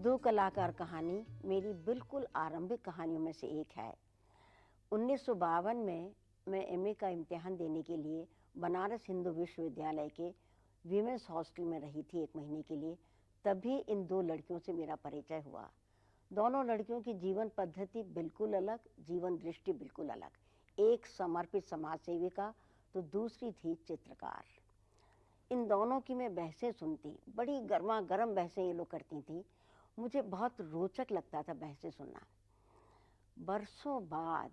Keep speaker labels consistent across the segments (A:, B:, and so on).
A: दो कलाकार कहानी मेरी बिल्कुल आरंभिक कहानियों में से एक है। 1952 में मैं एमए का इम्तिहान देने के लिए बनारस हिंदू विश्वविद्यालय के वीमेंस हॉस्टल में रही थी 1 महीने के लिए। तभी इन 2 लड़कियों से मेरा परिचय हुआ। दोनों लड़कियों की जीवन पद्धति बिल्कुल अलग, जीवन दृष्टि बिल्कुल अलग। एक समर्पित समाज सेविका तो दूसरी थी चित्रकार। इन दोनों की मैं बहसें सुनती, बड़ी गर्मा गर्म बहसें ये लोग करती थी। मुझे बहुत रोचक लगता था बहसें सुनना। बरसों बाद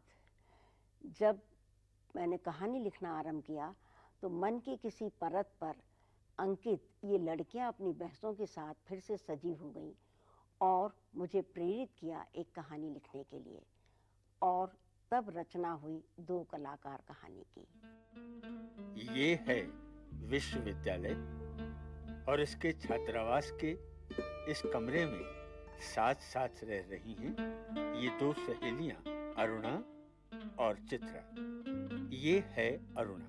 A: जब मैंने कहानी लिखना आरंभ किया तो मन की किसी परत पर अंकित ये लड़कियां अपनी बहसों के साथ फिर से सजीव हो गईं और मुझे प्रेरित किया एक कहानी लिखने के लिए। और तब रचना हुई 2 कलाकार कहानी की।
B: ये है विश्वविद्यालय और इसके छात्रावास के इस कमरे में साथ साथ रह रही हैं ये 2 सहेलियां, अरुणा और चित्रा। ये है अरुणा।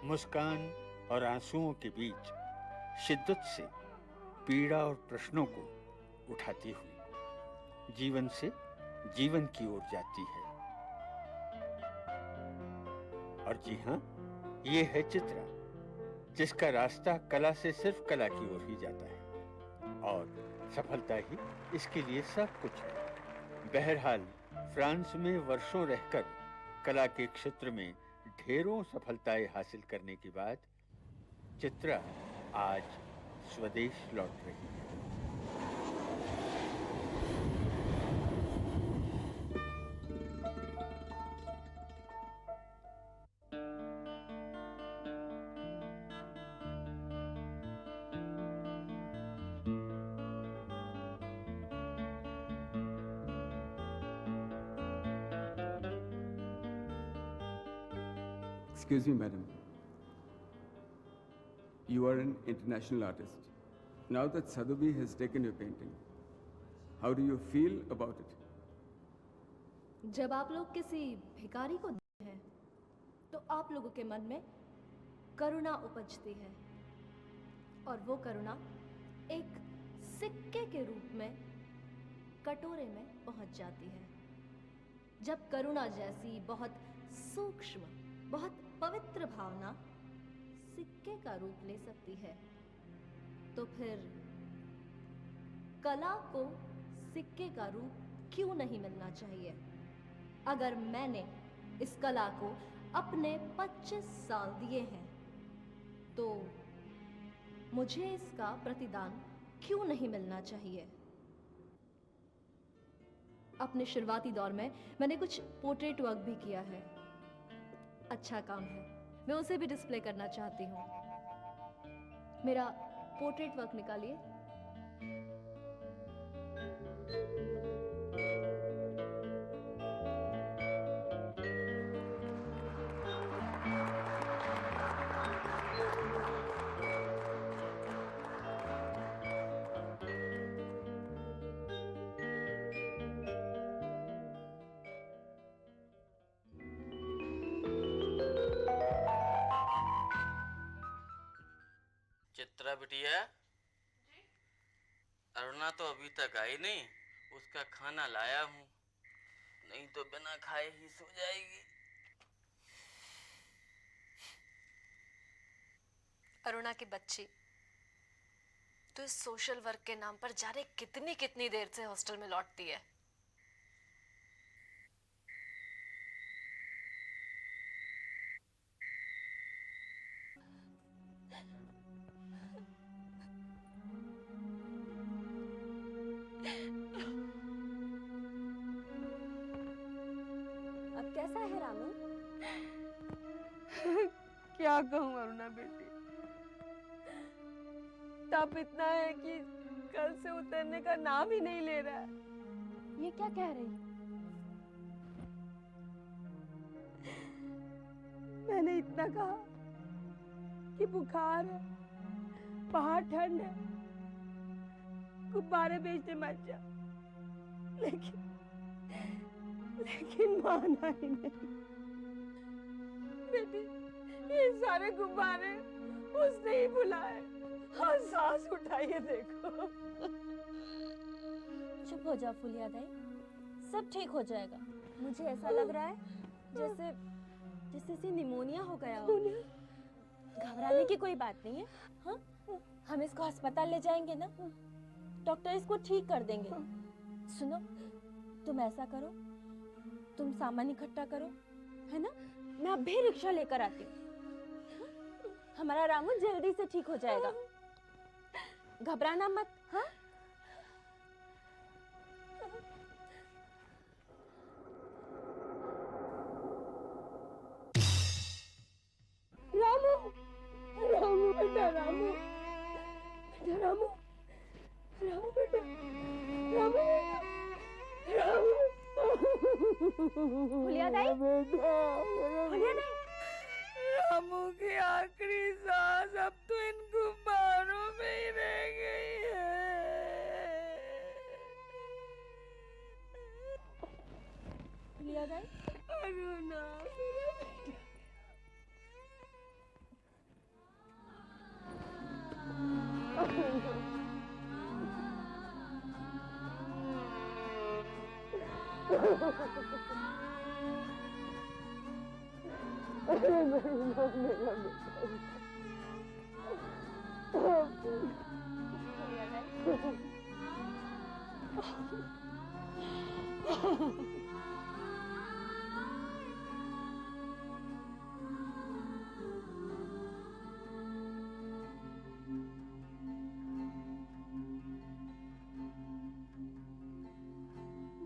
B: मुस्कान और आंसुओं के बीच शिद्दत से पीड़ा और प्रश्नों को उठाती हुई जीवन से जीवन की ओर जाती है। और जी हाँ, ये है चित्रा, जिसका रास्ता कला से सिर्फ कला की ओर ही जाता है और सफलता ही इसके लिए सब कुछ है। बहरहाल फ्रांस में वर्षों रहकर कला के क्षेत्र में ढेरों सफलताएं हासिल करने के बाद चित्रा आज स्वदेश लौट रही है।
C: Excuse me, madam. You are an international artist. Now that Sadhubi has taken your painting, how do you feel about it?
D: जब आप लोग किसी भिखारी को देखते हैं तो आप लोगों के मन में करुणा उपजती है और वो करुणा एक सिक्के के रूप में कटोरे में पहुंच जाती है। जब करुणा जैसी बहुत सूक्ष्म, बहुत पवित्र भावना सिक्के का रूप ले सकती है तो फिर कला को सिक्के का रूप क्यों नहीं मिलना चाहिए। अगर मैंने इस कला को अपने 25 साल दिए हैं तो मुझे इसका प्रतिदान क्यों नहीं मिलना चाहिए। अपने शुरुआती दौर में मैंने कुछ पोर्ट्रेट वर्क भी किया है। अच्छा काम है, मैं उसे भी डिस्प्ले करना चाहती हूँ। मेरा पोर्ट्रेट वर्क निकालिए।
E: चित्रा बिटिया, अरुणा तो अभी तक आई नहीं। उसका खाना लाया हूँ, नहीं तो बिना खाए ही सो जाएगी।
F: अरुणा की बच्ची तो इस सोशल वर्क के नाम पर जाने कितनी कितनी देर से हॉस्टल में लौटती है।
D: अब कैसा है रामू?
G: क्या कहूँ अरुणा बेटी, ताप इतना है कि कल से उतरने का नाम ही नहीं ले रहा है।
D: ये क्या कह रही?
G: मैंने इतना कहा कि बुखार है, बाहर ठंड है, गुब्बारे बेचने मत जा, लेकिन माना ही नहीं। बेटी, ये सारे गुब्बारे उसने ही बुलाए और सांस उठाइए देखो।
H: हो जाओ फुलिया दाई, सब ठीक हो जाएगा। मुझे ऐसा लग रहा है जैसे जैसे इसे निमोनिया हो गया हो। घबराने की कोई बात नहीं है। हाँ, हम इसको अस्पताल ले जाएंगे ना, डॉक्टर इसको ठीक कर देंगे। सुनो, तुम ऐसा करो, तुम सामान इकट्ठा करो, है ना? मैं अभी रिक्शा लेकर आती हूँ। हमारा रामू जल्दी से ठीक हो जाएगा, घबराना मत। हाँ,
G: रामू, रामू बेटा, रामू बेटा, रामू, रामू बेटा, रामू बेटा, रामू।
H: फुलिया दाई, फुलिया दाई,
G: रामू की आखिरी सांस अब तो इन गुब्बारों में ही रह गई है।
H: फुलिया दाई,
G: अरुणा,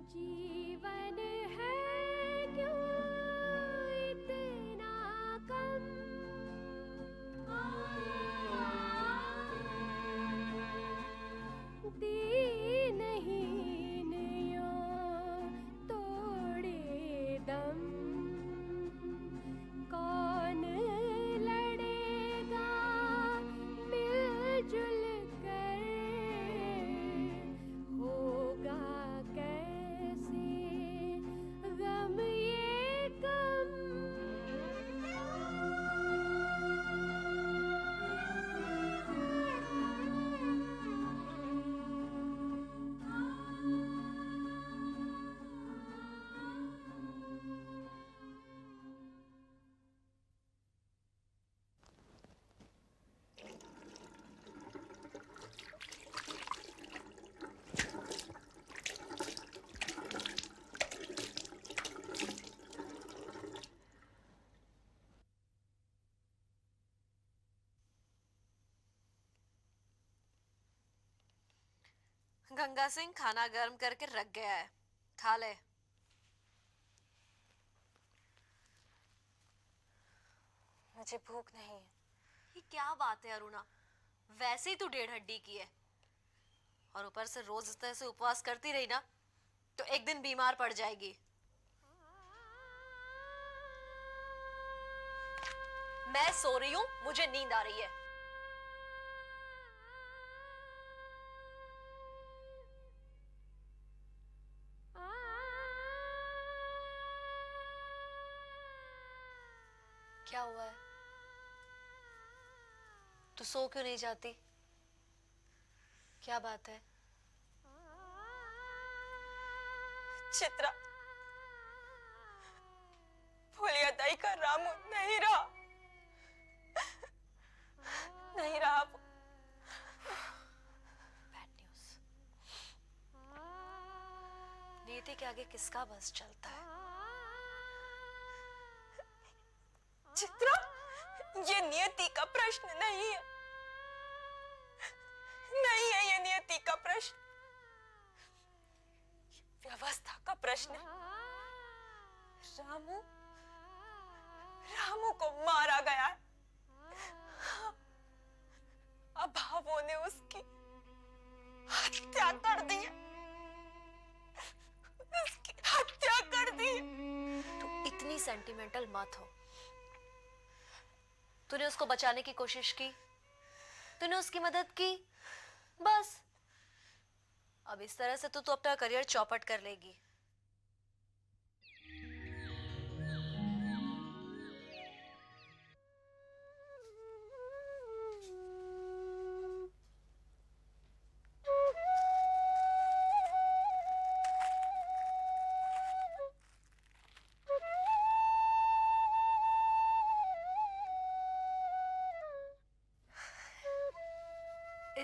D: जीवन है क्यों इतना कम, दीनहीन यों तोड़े दम, कौन लड़ेगा मिलजुल कर, होगा कैसे गम ये कम।
F: गंगा सिंह खाना गर्म करके रख गया है, खा ले।
H: मुझे भूख नहीं है।
F: ये क्या बात है अरुणा, वैसे ही तू 1.5 हड्डी की है, और ऊपर से रोज इस तरह से उपवास करती रही ना तो एक दिन बीमार पड़ जाएगी। मैं सो रही हूं, मुझे नींद आ रही है। क्या हुआ है? तू सो क्यों नहीं जाती? क्या बात है?
H: चित्रा, फुलिया दाई का रामू नहीं रहा, नहीं रहा वो।
F: Bad news. नियति के आगे किसका बस चलता है?
H: चित्रा, ये नियति का प्रश्न नहीं है, नहीं है ये नियति का प्रश्न, व्यवस्था का प्रश्न है। रामू, रामू को मारा गया है। अभावों ने उसकी हत्या कर दी है, उसकी हत्या कर दी है।
F: तू इतनी सेंटिमेंटल मत हो। तूने उसको बचाने की कोशिश की, तूने उसकी मदद की, बस अब इस तरह से तो अपना करियर चौपट कर लेगी।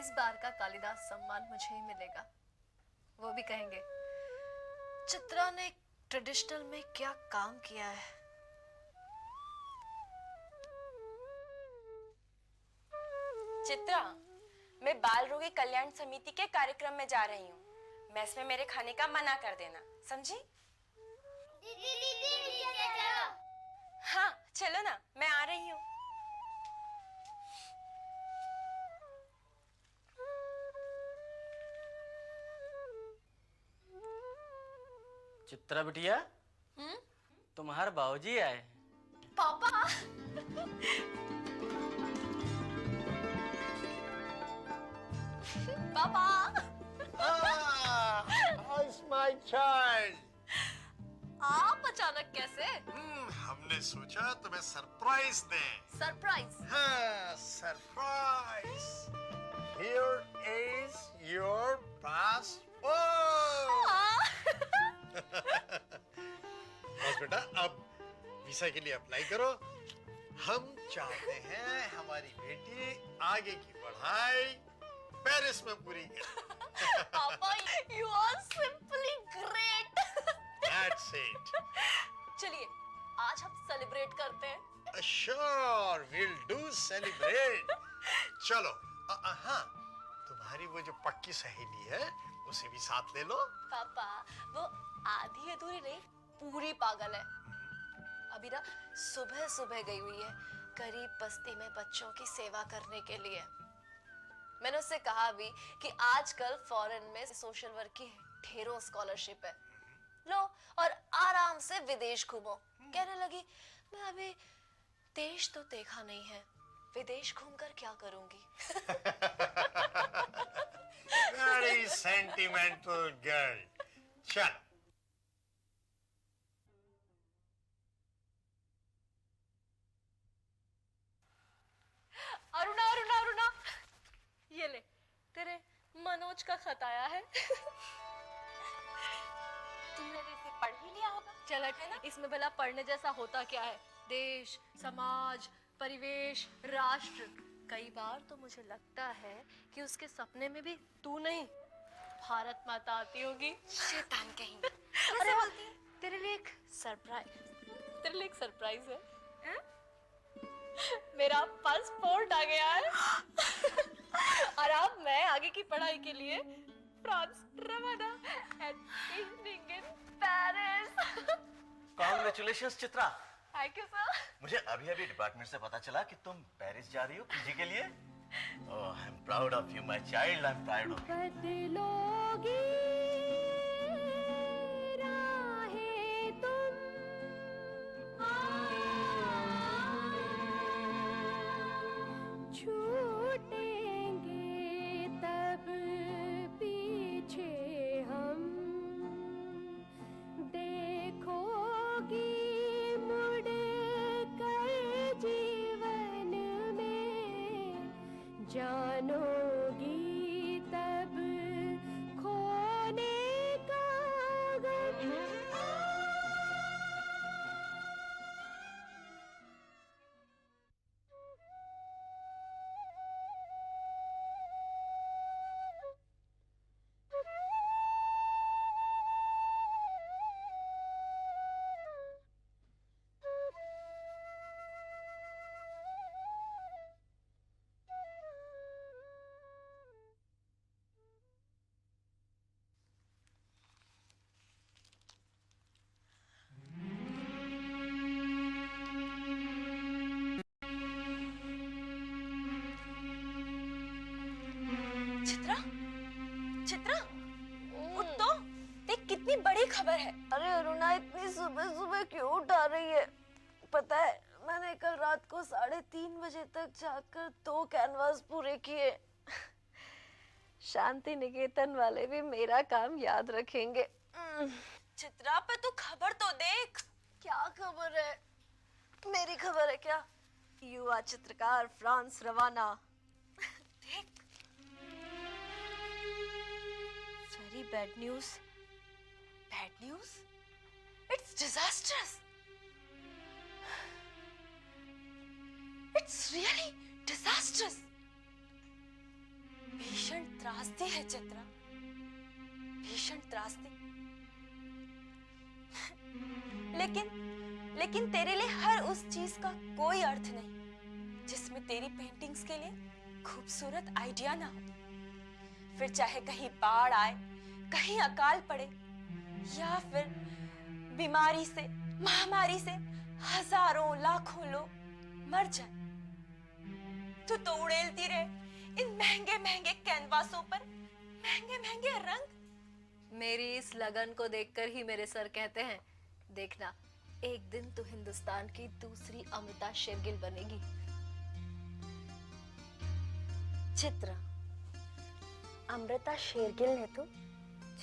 D: इस बार का कालिदास सम्मान मुझे ही मिलेगा। वो भी कहेंगे चित्रा ने ट्रेडिशनल में क्या काम किया है।
H: चित्रा, मैं बाल रोगी कल्याण समिति के कार्यक्रम में जा रही हूँ। मेस में मेरे खाने का मना कर देना, समझी? हाँ चलो ना, मैं आ रही हूँ।
E: चित्रा बिटिया, तुम्हारे बाबूजी आए।
D: पापा पापा
I: How is my child?
D: आप अचानक कैसे?
I: हमने सोचा तुम्हें सरप्राइज दें।
D: सरप्राइज?
I: हाँ, surprise. Here is your passport. बस बेटा, अब वीजा के लिए अप्लाई करो। हम चाहते हैं हमारी बेटी आगे की पढ़ाई पेरिस में पूरी करे।
D: पापा, you are simply great.
I: That's it.
D: चलिए, आज हम सेलिब्रेट करते हैं।
I: Sure, we'll do celebrate. चलो, हाँ, तुम्हारी वो जो पक्की सहेली है, उसे भी साथ ले लो।
D: पापा, वो आधी अधूरी नहीं, पूरी पागल है। अभी ना सुबह सुबह गई हुई है गरीब बस्ती में बच्चों की सेवा करने के लिए। मैंने उससे कहा भी कि आजकल फॉरेन में सोशल वर्क की ढेरों स्कॉलरशिप है, लो और आराम से विदेश घूमो। कहने लगी, मैं अभी देश तो देखा नहीं है, विदेश घूमकर क्या करूंगी।
I: Very sentimental girl. चल।
D: अरुणा अरुणा अरुणा, ये ले, तेरे मनोज का खत आया है।
H: तुमने इसे पढ़ ही लिया होगा।
D: चल है ना, इसमें भला पढ़ने जैसा होता क्या है? देश, समाज, परिवेश, राष्ट्र। कई बार तो मुझे लगता है कि उसके सपने में भी तू नहीं, भारत माता आती होगी।
H: शैतान कहीं।
D: अरे तेरे लिए एक सरप्राइज है, हैं? मेरा पासपोर्ट आ गया है और अब मैं आगे की पढ़ाई के लिए फ्रांस रवाना and evening in Paris.
J: Congratulations Chitra.
D: Thank you sir.
J: मुझे अभी डिपार्टमेंट से पता चला कि तुम पेरिस जा रही हो पीजी के लिए। Oh, I'm proud of you, my child. I'm proud of you.
H: बदलोगी राहें तुम, छूटेंगे तब पीछे हम, देखोगी मुड़ कर जीवन में, जानोगी तब खोने का गम। चित्रा, चित्रा, उठ तो, देख कितनी बड़ी खबर है।
F: अरे अरुणा, इतनी सुबह सुबह क्यों उठा रही है? पता है, मैंने कल रात को 3:30 बजे तक जाकर 2 कैनवास पूरे किए। शांति निकेतन वाले भी मेरा काम याद रखेंगे।
H: चित्रा, पर तू खबर तो देख।
F: क्या खबर है? मेरी खबर है क्या? युवा चित्रकार फ्रांस रवाना।
H: देख,
F: very bad news.
H: Bad news? It's disastrous. It's really disastrous. भीषण त्रासदी है चित्रा, भीषण त्रासदी। लेकिन तेरे लिए हर उस चीज का कोई अर्थ नहीं जिसमें तेरी पेंटिंग्स के लिए खूबसूरत आइडिया ना हो। फिर चाहे कहीं बाढ़ आए, कहीं अकाल पड़े, या फिर बीमारी से, महामारी से हजारों लाखों लोग मर जाए, तो उड़ेलती रहे इन महंगे महंगे कैनवासों पर महंगे महंगे रंग।
F: मेरी इस लगन को देखकर ही मेरे सर कहते हैं, देखना एक दिन तो हिंदुस्तान की दूसरी अमृता शेरगिल बनेगी।
H: चित्रा, अमृता शेरगिल ने तो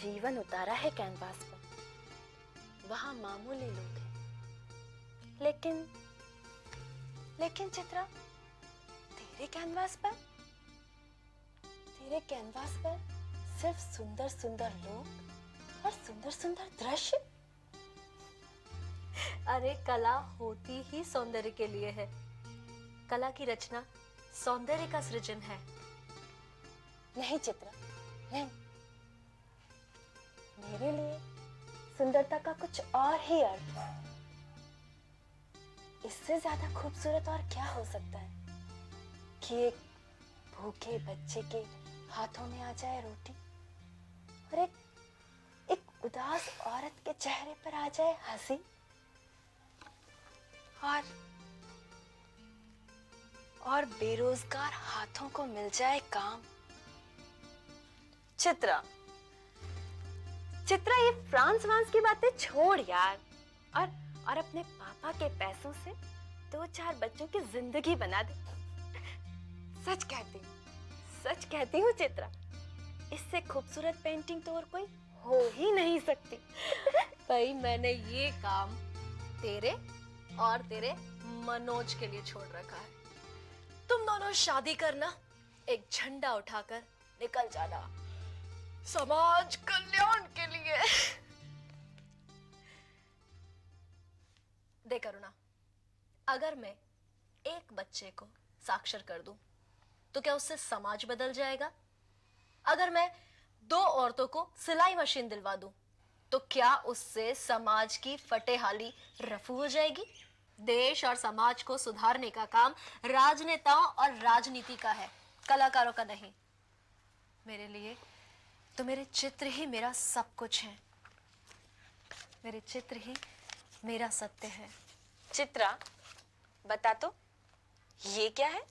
H: जीवन उतारा है कैनवास पर। वहां मामूली लोग हैं, लेकिन चित्रा, तेरे कैनवास पर सिर्फ सुंदर सुंदर लोग और सुंदर सुंदर दृश्य।
F: अरे कला होती ही सौंदर्य के लिए है। कला की रचना सौंदर्य का सृजन है।
H: नहीं चित्रा, नहीं। मेरे लिए सुंदरता का कुछ और ही अर्थ है। इससे ज्यादा खूबसूरत और क्या हो सकता है कि एक भूखे बच्चे के हाथों में आ जाए रोटी और एक उदास औरत के चेहरे पर आ जाए हंसी, और बेरोजगार हाथों को मिल जाए काम। चित्रा, ये फ्रांस की बातें छोड़ यार, और अपने पापा के पैसों से 2-4 बच्चों की जिंदगी बना दे। सच कहती हूँ चित्रा, इससे खूबसूरत पेंटिंग तो और कोई हो ही नहीं सकती।
F: भाई मैंने ये काम तेरे और तेरे मनोज के लिए छोड़ रखा है। तुम दोनों शादी करना, एक झंडा उठाकर निकल जाना समाज कल्याण के लिए। देख करुणा, अगर मैं एक बच्चे को साक्षर कर दूं तो क्या उससे समाज बदल जाएगा? अगर मैं 2 औरतों को सिलाई मशीन दिलवा दूं तो क्या उससे समाज की फटेहाली रफू हो जाएगी? देश और समाज को सुधारने का काम राजनेताओं और राजनीति का है, कलाकारों का नहीं। मेरे लिए तो मेरे चित्र ही मेरा सब कुछ है। मेरे चित्र ही मेरा सत्य है।
H: चित्रा, बता तो, ये क्या है?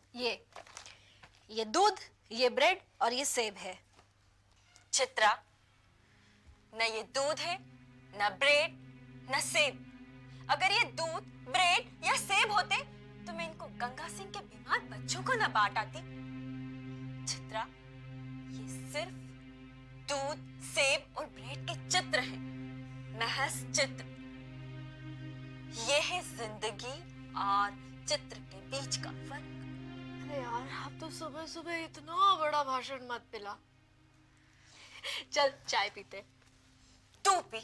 F: ये दूध, ये ब्रेड और ये सेब है।
H: चित्रा, न ये दूध है, न ब्रेड, न सेब। अगर ये दूध, ब्रेड या सेब होते तो मैं इनको गंगा सिंह के बीमार बच्चों को न बांट आती। चित्रा, ये सिर्फ दूध, सेब और ब्रेड के चित्र हैं, महज चित्र। ये है जिंदगी और चित्र के बीच का फर्क।
F: अरे यार, अब तो सुबह सुबह इतना बड़ा भाषण मत पिला। चल चाय पीते।
H: तू पी।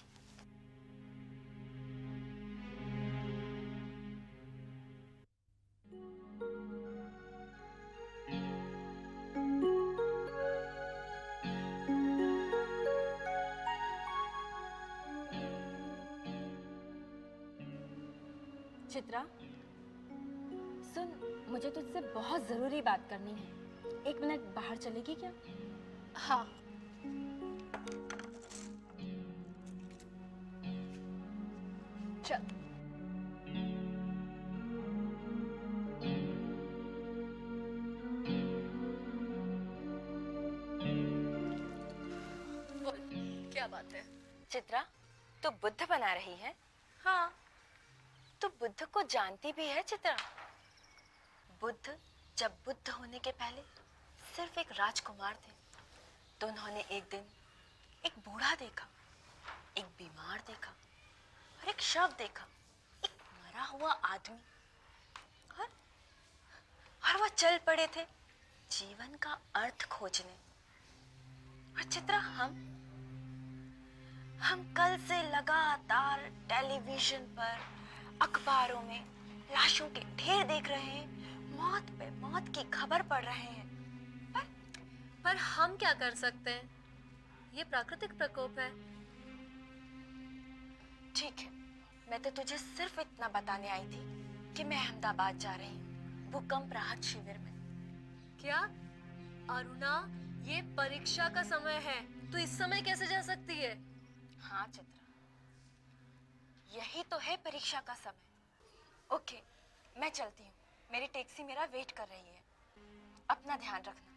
H: चित्रा, सुन, मुझे तुझसे बहुत जरूरी बात करनी है। 1 मिनट बाहर चलेगी क्या?
F: हाँ। चल। बोल, क्या बात है?
H: चित्रा, तू बुद्ध बना रही है? हाँ, तो बुद्ध को जानती भी है चित्रा? बुद्ध जब बुद्ध होने के पहले सिर्फ एक राजकुमार थे, तो उन्होंने एक दिन एक बूढ़ा देखा, एक बीमार देखा और एक शव देखा, एक मरा हुआ आदमी, और वो चल पड़े थे जीवन का अर्थ खोजने। और चित्रा, हम कल से लगातार टेलीविजन पर, अखबारों में लाशों के ढेर देख रहे हैं, मौत पे मौत की खबर पढ़ रहे हैं,
F: पर हम क्या कर सकते हैं? ये प्राकृतिक प्रकोप है।
H: ठीक है, मैं तो तुझे सिर्फ इतना बताने आई थी कि मैं अहमदाबाद जा रही हूँ, भूकंप राहत शिविर में।
F: क्या अरुणा, ये परीक्षा का समय है, तू इस समय कैसे जा सकती है?
H: हाँ चित्रा, यही तो है परीक्षा का समय। ओके, मैं चलती हूँ, मेरी टैक्सी मेरा वेट कर रही है। अपना ध्यान रखना।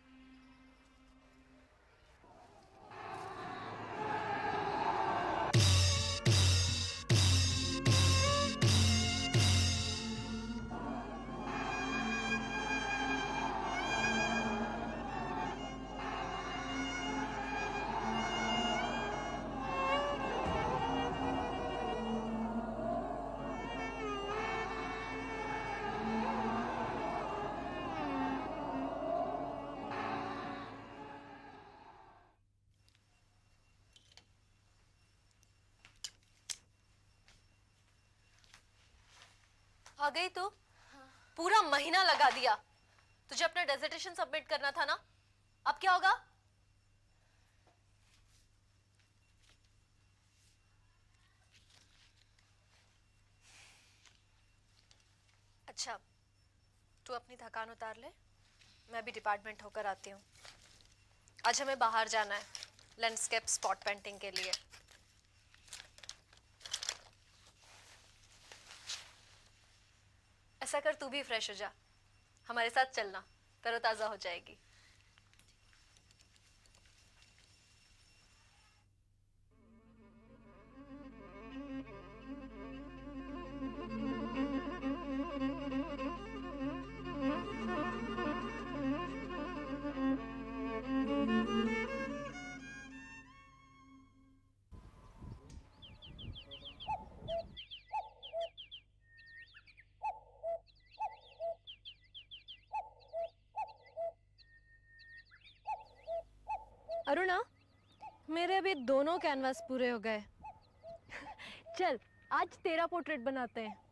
F: आ गई तू? पूरा महीना लगा दिया। तुझे अपना डेजर्टेशन सबमिट करना था ना? अब क्या होगा? अच्छा, तू अपनी थकान उतार ले, मैं भी डिपार्टमेंट होकर आती हूँ। आज हमें बाहर जाना है, लैंडस्केप स्पॉट पेंटिंग के लिए। ऐसा कर, तू भी फ्रेश हो जा, हमारे साथ चलना, तरोताजा हो जाएगी। अरुणा, मेरे अभी दोनों कैनवास पूरे हो गए। चल, आज तेरा पोर्ट्रेट बनाते हैं।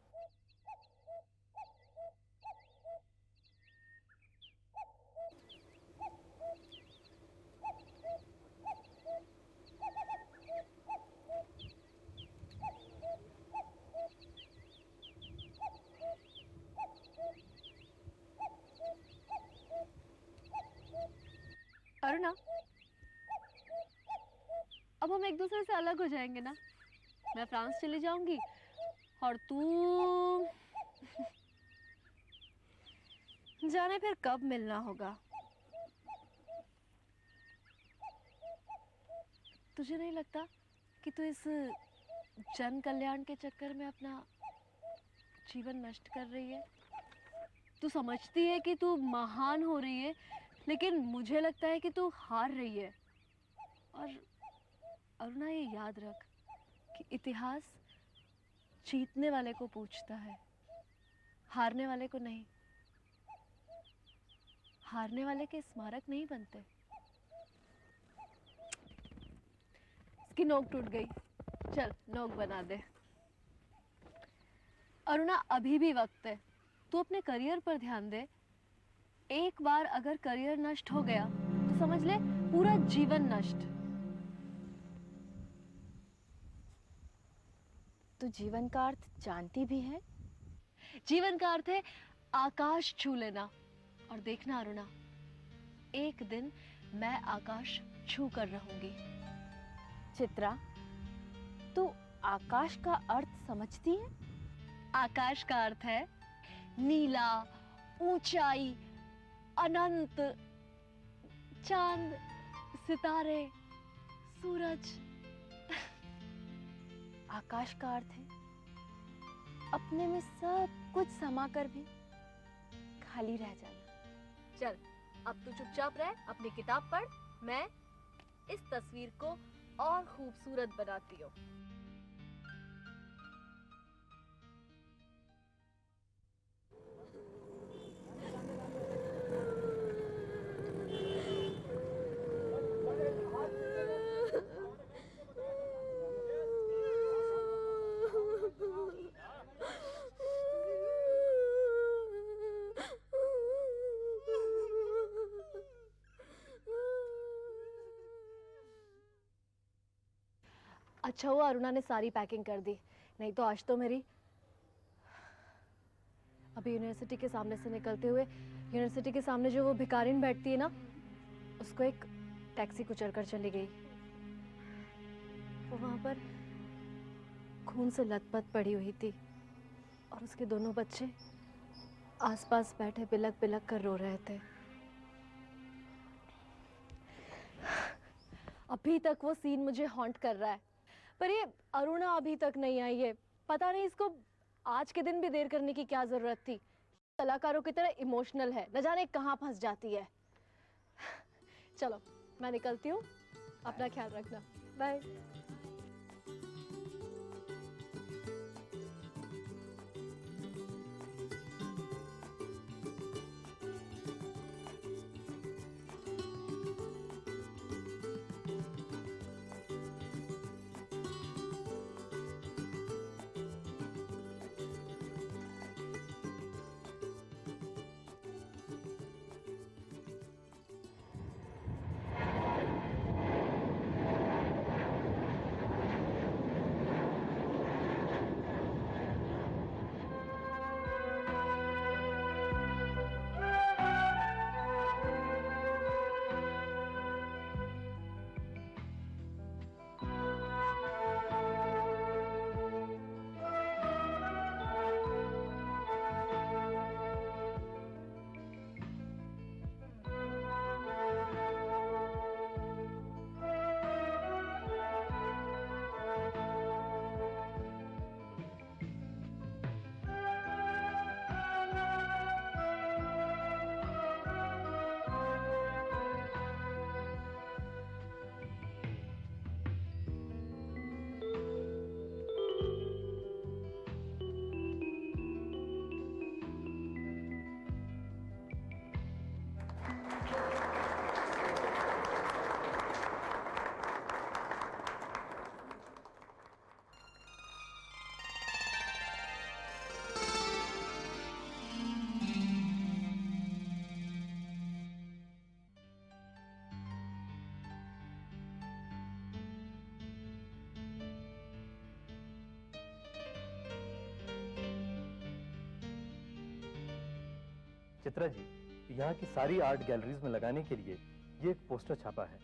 F: अरुणा, अब हम एक दूसरे से अलग हो जाएंगे ना? मैं फ्रांस चली जाऊंगी और तू जाने फिर कब मिलना होगा? तुझे नहीं लगता कि तू इस जन कल्याण के चक्कर में अपना जीवन नष्ट कर रही है? तू समझती है कि तू महान हो रही है, लेकिन मुझे लगता है कि तू हार रही है। और अरुणा, ये याद रख कि इतिहास जीतने वाले को पूछता है, हारने वाले को नहीं। हारने वाले के स्मारक नहीं बनते। इसकी नोक टूट गई, चल नोक बना दे। अरुणा, अभी भी वक्त है, तू अपने करियर पर ध्यान दे। एक बार अगर करियर नष्ट हो गया तो समझ ले पूरा जीवन नष्ट।
H: तो जीवन का अर्थ जानती भी है?
F: जीवन का अर्थ है आकाश छू लेना। और देखना अरुणा, एक दिन मैं आकाश छू कर रहूंगी।
H: चित्रा, तू आकाश का अर्थ समझती है?
F: आकाश का अर्थ है नीला, ऊंचाई, अनंत, चांद, सितारे, सूरज।
H: आकाश का अर्थ है अपने में सब कुछ समाकर भी खाली रह जाना।
F: चल, अब तू चुपचाप रह, अपनी किताब पढ़, मैं इस तस्वीर को और खूबसूरत बनाती हूँ।
D: अच्छा हुआ अरुणा ने सारी पैकिंग कर दी, नहीं तो आज तो मेरी अभी यूनिवर्सिटी के सामने से निकलते हुए यूनिवर्सिटी के सामने जो वो भिखारिन बैठती है ना, उसको एक टैक्सी कुचल कर चली गई। वो वहां पर खून से लथपथ पड़ी हुई थी और उसके दोनों बच्चे आसपास बैठे बिलक बिलक कर रो रहे थे। अभी तक वो सीन मुझे हॉन्ट कर रहा है, पर ये अरुणा अभी तक नहीं आई है। पता नहीं इसको आज के दिन भी देर करने की क्या जरूरत थी। कलाकारों की तरह इमोशनल है, न जाने कहाँ फंस जाती है। चलो मैं निकलती हूँ, अपना ख्याल रखना, बाय।
K: चित्रा जी, यहाँ की सारी आर्ट गैलरीज में लगाने के लिए ये एक पोस्टर छापा है।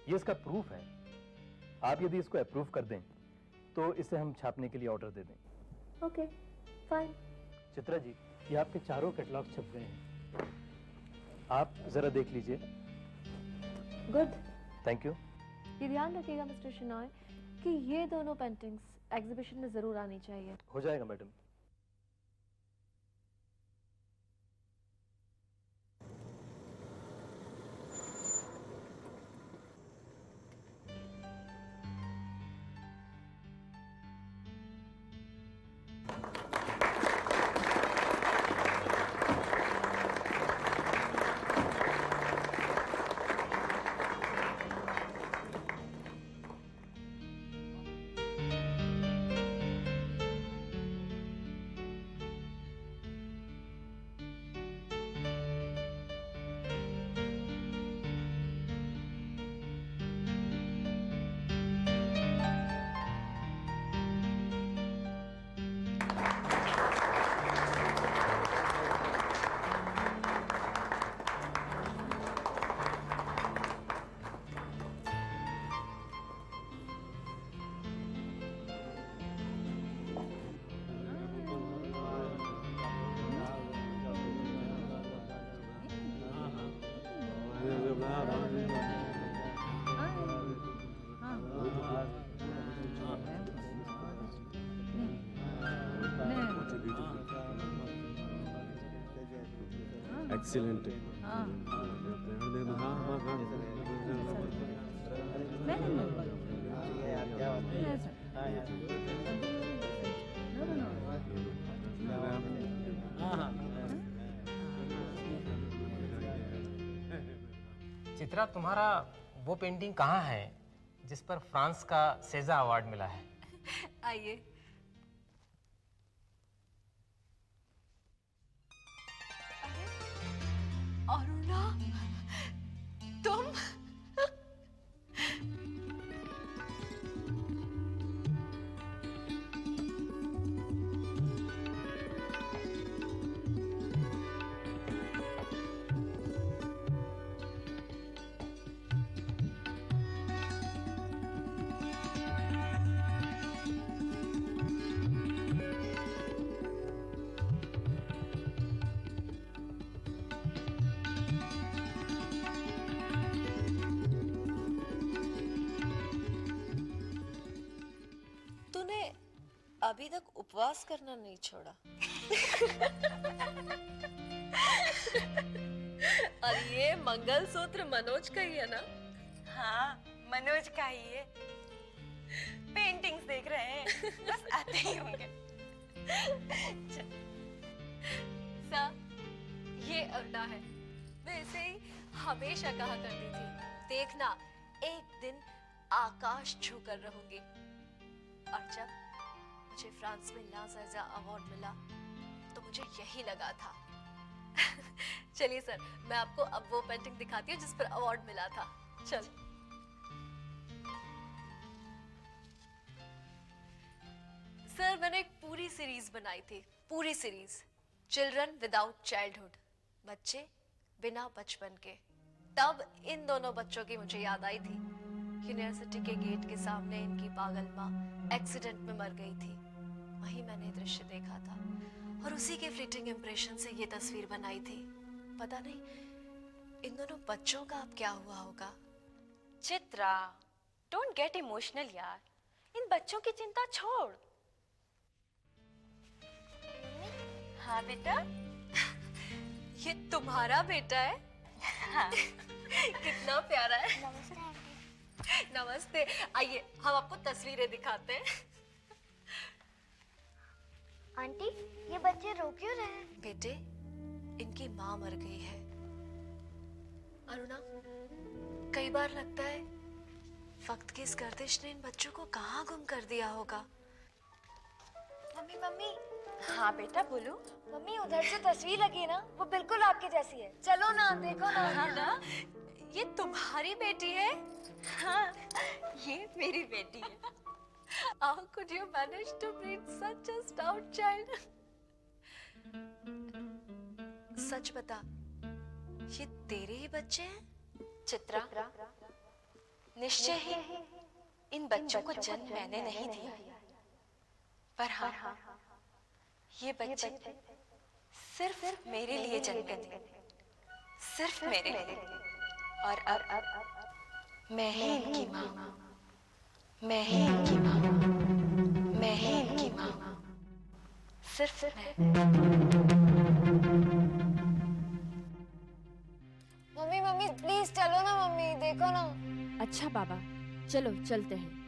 K: ये इसका प्रूफ है। आप यदि इसको अप्रूव कर दें तो इसे हम छापने के लिए ऑर्डर दे दें।
D: Okay, fine.
K: चित्रा जी, ये आपके चारों कैटलॉग छप गए हैं, आप जरा देख लीजिए।
D: Good,
K: thank you.
D: ये ध्यान रखिएगा मिस्टर शिनॉय कि ये दोनों पेंटिंग्स एग्जीबिशन में जरूर आनी चाहिए।
K: हो जाएगा मैडम।
C: Excellent.
L: चित्रा, तुम्हारा वो पेंटिंग कहाँ है जिस पर फ्रांस का सेजा अवार्ड मिला है?
F: आइए। अरुणा, तुम? तूने अभी तक उपवास करना नहीं छोड़ा। और ये मंगलसूत्र मनोज का ही है ना?
H: हाँ, मनोज का ही है। पेंटिंग्स देख रहे हैं, बस आते ही होंगे।
F: सर, ये अरुणा है। मैं इसे ही हमेशा कहा करती थी, देखना एक दिन आकाश छूकर रहूंगी। और जब मुझे फ्रांस में ला सजा अवार्ड मिला तो मुझे यही लगा था। चलिए सर, मैं आपको अब वो पेंटिंग दिखाती हूँ जिस पर अवार्ड मिला था। चल। सर, मैंने एक पूरी सीरीज बनाई थी, पूरी सीरीज, चिल्ड्रन विदाउट चाइल्डहुड, बच्चे बिना बचपन के। तब इन दोनों बच्चों की मुझे याद आई थी। यूनिवर्सिटी के गेट के सामने इनकी पागल माँ एक्सीडेंट में मर गई थी। वहीं मैंने दृश्य देखा था और उसी के फ्लीटिंग इंप्रेशन से ये तस्वीर बनाई थी। पता नहीं इन दोनों बच्चों का अब क्या हुआ होगा।
H: चित्रा, डोंट गेट इमोशनल यार, इन बच्चों की चिंता छोड़। हाँ बेटा।
F: ये तुम्हारा बेटा है?
H: हाँ।
F: कितना प्यारा है।
M: नमस्ते आंटी।
F: नमस्ते। आइए हम आपको तस्वीरें दिखाते हैं।
M: आंटी, ये बच्चे रो क्यों रहे हैं?
F: बेटे, इनकी माँ मर गई है। अरुणा, कई बार लगता है वक्त की इस गर्दिश ने इन बच्चों को कहाँ गुम कर दिया होगा।
M: Mummy mummy.
H: हाँ बेटा बोलो।
M: मम्मी, उधर जो तस्वीर लगी है ना, वो बिल्कुल आपकी जैसी है। चलो ना, देखो ना।
F: हाँ, ये तुम्हारी बेटी है?
H: हाँ, ये मेरी बेटी है।
F: How could you manage to breed such a stout child? सच बता, ये तेरे ही बच्चे हैं?
H: चित्रा, निश्चय ही इन बच्चों को जन्म मैंने नहीं दिया, पर हाँ, ये बच्चे सिर्फ मेरे लिए जन्मे थे, सिर्फ मेरे लिए। और अब मैं ही इनकी माँ, मैं ही इनकी माँ, मैं ही इनकी माँ, सिर्फ मैं।
M: मम्मी मम्मी प्लीज चलो ना। मम्मी देखो ना।
N: अच्छा बाबा, चलो चलते हैं।